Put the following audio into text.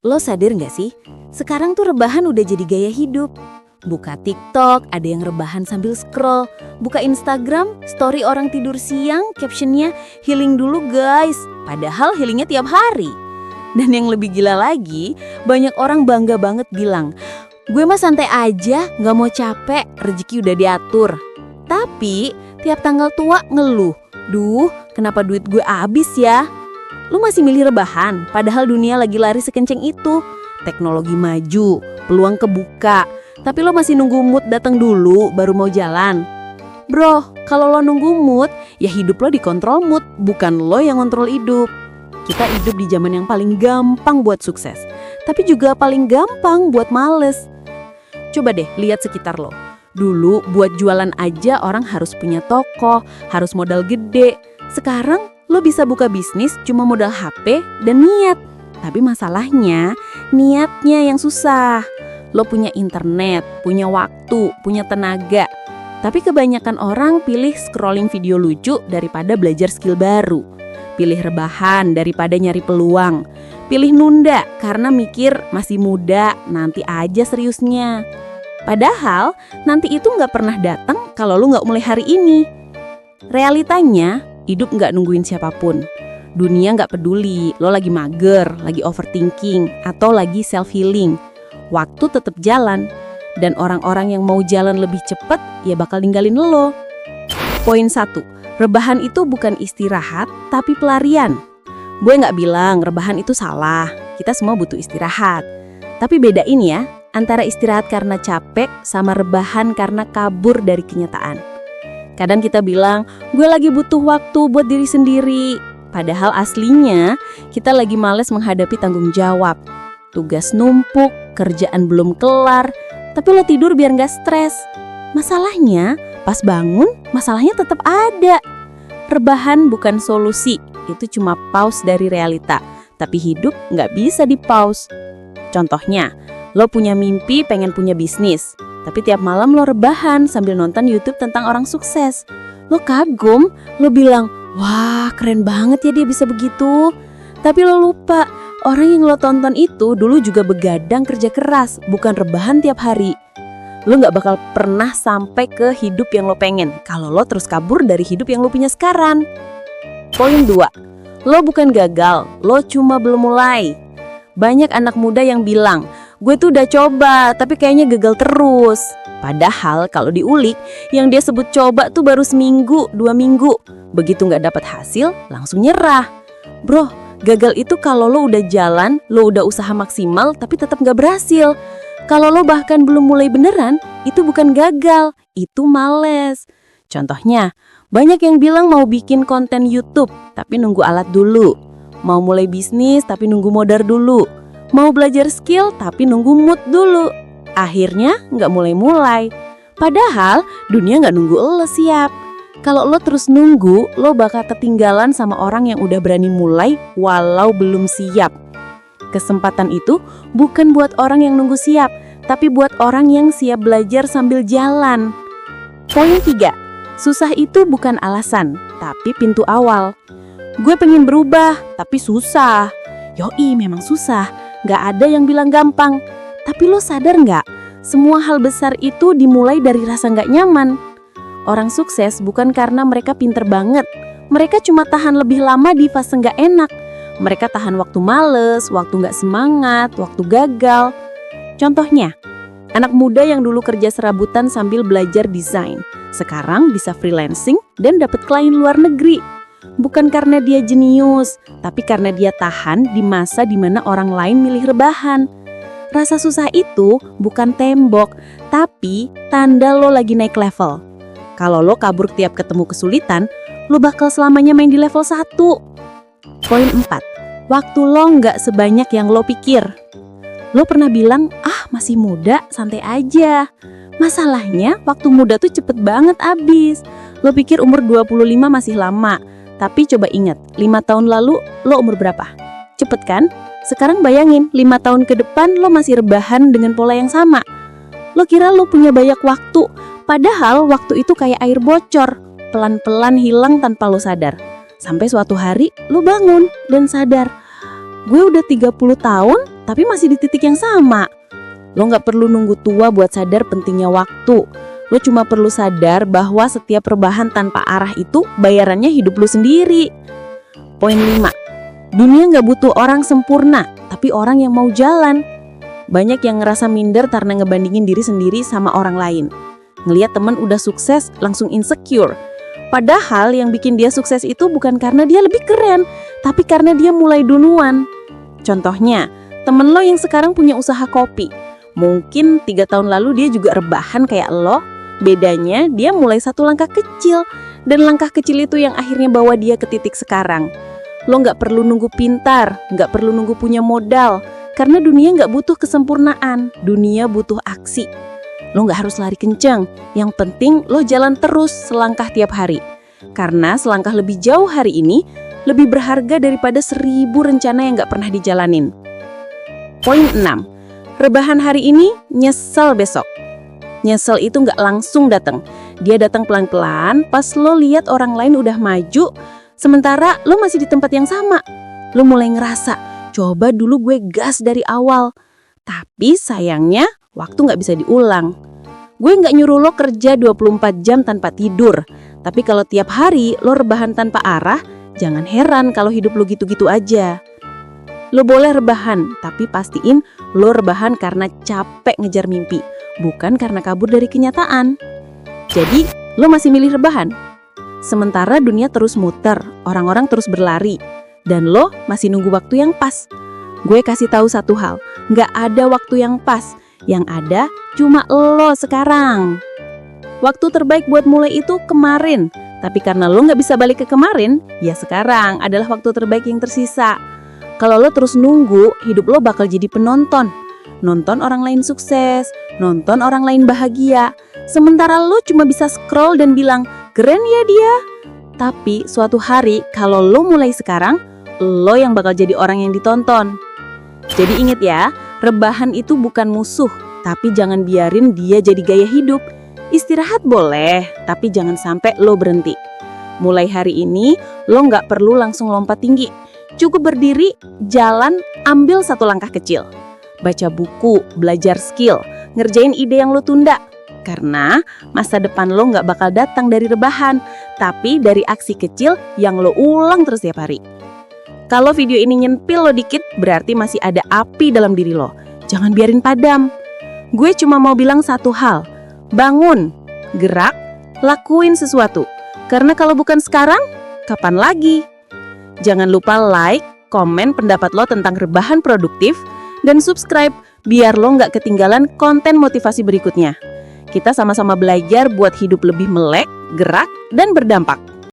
Lo sadar nggak sih? Sekarang tuh rebahan udah jadi gaya hidup. Buka TikTok, ada yang rebahan sambil scroll. Buka Instagram, story orang tidur siang, captionnya healing dulu guys. Padahal healingnya tiap hari. Dan yang lebih gila lagi, banyak orang bangga banget bilang, gue mah santai aja, gak mau capek, rezeki udah diatur. Tapi tiap tanggal tua ngeluh, duh kenapa duit gue habis ya? Lu masih milih rebahan, padahal dunia lagi lari sekenceng itu. Teknologi maju, peluang kebuka, tapi lo masih nunggu mood datang dulu baru mau jalan. Bro, kalau lo nunggu mood, ya hidup lo dikontrol mood, bukan lo yang kontrol hidup. Kita hidup di zaman yang paling gampang buat sukses, tapi juga paling gampang buat males. Coba deh lihat sekitar lo. Dulu buat jualan aja orang harus punya toko, harus modal gede. Sekarang lo bisa buka bisnis cuma modal HP dan niat. Tapi masalahnya, niatnya yang susah. Lo punya internet, punya waktu, punya tenaga. Tapi kebanyakan orang pilih scrolling video lucu daripada belajar skill baru. Pilih rebahan daripada nyari peluang. Pilih nunda karena mikir masih muda, nanti aja seriusnya. Padahal nanti itu nggak pernah datang kalau lo nggak mulai hari ini. Realitanya, hidup nggak nungguin siapapun. Dunia nggak peduli, lo lagi mager, lagi overthinking, atau lagi self-healing. Waktu tetap jalan, dan orang-orang yang mau jalan lebih cepat, ya bakal ninggalin lo. Poin 1, rebahan itu bukan istirahat, tapi pelarian. Gue nggak bilang rebahan itu salah, kita semua butuh istirahat. Tapi bedain ya, antara istirahat karena capek sama rebahan karena kabur dari kenyataan. Kadang kita bilang, gue lagi butuh waktu buat diri sendiri. Padahal aslinya, kita lagi males menghadapi tanggung jawab. Tugas numpuk, kerjaan belum kelar, tapi lo tidur biar gak stres. Masalahnya, pas bangun, masalahnya tetap ada. Rebahan bukan solusi, itu cuma pause dari realita. Tapi hidup gak bisa di-pause. Contohnya, lo punya mimpi pengen punya bisnis. Tapi tiap malam lo rebahan sambil nonton YouTube tentang orang sukses. Lo kagum, lo bilang, wah keren banget ya dia bisa begitu. Tapi lo lupa, orang yang lo tonton itu dulu juga begadang kerja keras, bukan rebahan tiap hari. Lo gak bakal pernah sampai ke hidup yang lo pengen kalau lo terus kabur dari hidup yang lo punya sekarang. Poin 2, lo bukan gagal, lo cuma belum mulai. Banyak anak muda yang bilang, gue tuh udah coba, tapi kayaknya gagal terus. Padahal kalau diulik, yang dia sebut coba tuh baru seminggu, 2 minggu. Begitu gak dapat hasil, langsung nyerah. Bro, gagal itu kalau lo udah jalan, lo udah usaha maksimal, tapi tetap gak berhasil. Kalau lo bahkan belum mulai beneran, itu bukan gagal, itu males. Contohnya, banyak yang bilang mau bikin konten YouTube, tapi nunggu alat dulu. Mau mulai bisnis, tapi nunggu modal dulu. Mau belajar skill tapi nunggu mood dulu. Akhirnya nggak mulai-mulai. Padahal dunia nggak nunggu lo siap. Kalau lo terus nunggu, lo bakal ketinggalan sama orang yang udah berani mulai walau belum siap. Kesempatan itu bukan buat orang yang nunggu siap, tapi buat orang yang siap belajar sambil jalan. Poin 3, susah itu bukan alasan, tapi pintu awal. Gue pengen berubah, tapi susah. Yoi, memang susah. Gak ada yang bilang gampang. Tapi lo sadar gak? Semua hal besar itu dimulai dari rasa gak nyaman. Orang sukses bukan karena mereka pinter banget. Mereka cuma tahan lebih lama di fase gak enak. Mereka tahan waktu males, waktu gak semangat, waktu gagal. Contohnya, anak muda yang dulu kerja serabutan sambil belajar desain. Sekarang bisa freelancing dan dapat klien luar negeri. Bukan karena dia jenius, tapi karena dia tahan di masa dimana orang lain milih rebahan. Rasa susah itu bukan tembok, tapi tanda lo lagi naik level. Kalau lo kabur tiap ketemu kesulitan, lo bakal selamanya main di level 1. Poin 4, waktu lo nggak sebanyak yang lo pikir. Lo pernah bilang, masih muda, santai aja. Masalahnya, waktu muda tuh cepet banget abis. Lo pikir umur 25 masih lama. Tapi coba ingat, 5 tahun lalu lo umur berapa? Cepet kan? Sekarang bayangin, 5 tahun ke depan lo masih rebahan dengan pola yang sama. Lo kira lo punya banyak waktu, padahal waktu itu kayak air bocor. Pelan-pelan hilang tanpa lo sadar. Sampai suatu hari lo bangun dan sadar, gue udah 30 tahun tapi masih di titik yang sama. Lo nggak perlu nunggu tua buat sadar pentingnya waktu. Lo cuma perlu sadar bahwa setiap perubahan tanpa arah itu bayarannya hidup lo sendiri. Poin 5. Dunia nggak butuh orang sempurna, tapi orang yang mau jalan. Banyak yang ngerasa minder karena ngebandingin diri sendiri sama orang lain. Ngelihat teman udah sukses, langsung insecure. Padahal yang bikin dia sukses itu bukan karena dia lebih keren, tapi karena dia mulai duluan. Contohnya, temen lo yang sekarang punya usaha kopi. Mungkin 3 tahun lalu dia juga rebahan kayak lo. Bedanya dia mulai satu langkah kecil. Dan langkah kecil itu yang akhirnya bawa dia ke titik sekarang. Lo gak perlu nunggu pintar, gak perlu nunggu punya modal. Karena dunia gak butuh kesempurnaan, dunia butuh aksi. Lo gak harus lari kencang, yang penting lo jalan terus selangkah tiap hari. Karena selangkah lebih jauh hari ini lebih berharga daripada 1000 rencana yang gak pernah dijalanin. Poin 6. Rebahan hari ini, nyesel besok. Nyesel itu gak langsung datang. Dia datang pelan-pelan pas lo lihat orang lain udah maju, sementara lo masih di tempat yang sama. Lo mulai ngerasa, coba dulu gue gas dari awal. Tapi sayangnya, waktu gak bisa diulang. Gue gak nyuruh lo kerja 24 jam tanpa tidur. Tapi kalau tiap hari lo rebahan tanpa arah, jangan heran kalau hidup lo gitu-gitu aja. Lo boleh rebahan, tapi pastiin lo rebahan karena capek ngejar mimpi, bukan karena kabur dari kenyataan. Jadi, lo masih milih rebahan. Sementara dunia terus muter, orang-orang terus berlari, dan lo masih nunggu waktu yang pas. Gue kasih tahu satu hal, gak ada waktu yang pas. Yang ada cuma lo sekarang. Waktu terbaik buat mulai itu kemarin, tapi karena lo gak bisa balik ke kemarin, ya sekarang adalah waktu terbaik yang tersisa. Kalau lo terus nunggu, hidup lo bakal jadi penonton. Nonton orang lain sukses, nonton orang lain bahagia. Sementara lo cuma bisa scroll dan bilang, keren ya dia. Tapi suatu hari kalau lo mulai sekarang, lo yang bakal jadi orang yang ditonton. Jadi inget ya, rebahan itu bukan musuh, tapi jangan biarin dia jadi gaya hidup. Istirahat boleh, tapi jangan sampai lo berhenti. Mulai hari ini, lo gak perlu langsung lompat tinggi. Cukup berdiri, jalan, ambil satu langkah kecil. Baca buku, belajar skill, ngerjain ide yang lo tunda. Karena masa depan lo gak bakal datang dari rebahan, tapi dari aksi kecil yang lo ulang terus tiap hari. Kalau video ini nyempil lo dikit, berarti masih ada api dalam diri lo. Jangan biarin padam. Gue cuma mau bilang satu hal. Bangun, gerak, lakuin sesuatu. Karena kalau bukan sekarang, kapan lagi? Jangan lupa like, komen pendapat lo tentang rebahan produktif, dan subscribe biar lo nggak ketinggalan konten motivasi berikutnya. Kita sama-sama belajar buat hidup lebih melek, gerak, dan berdampak.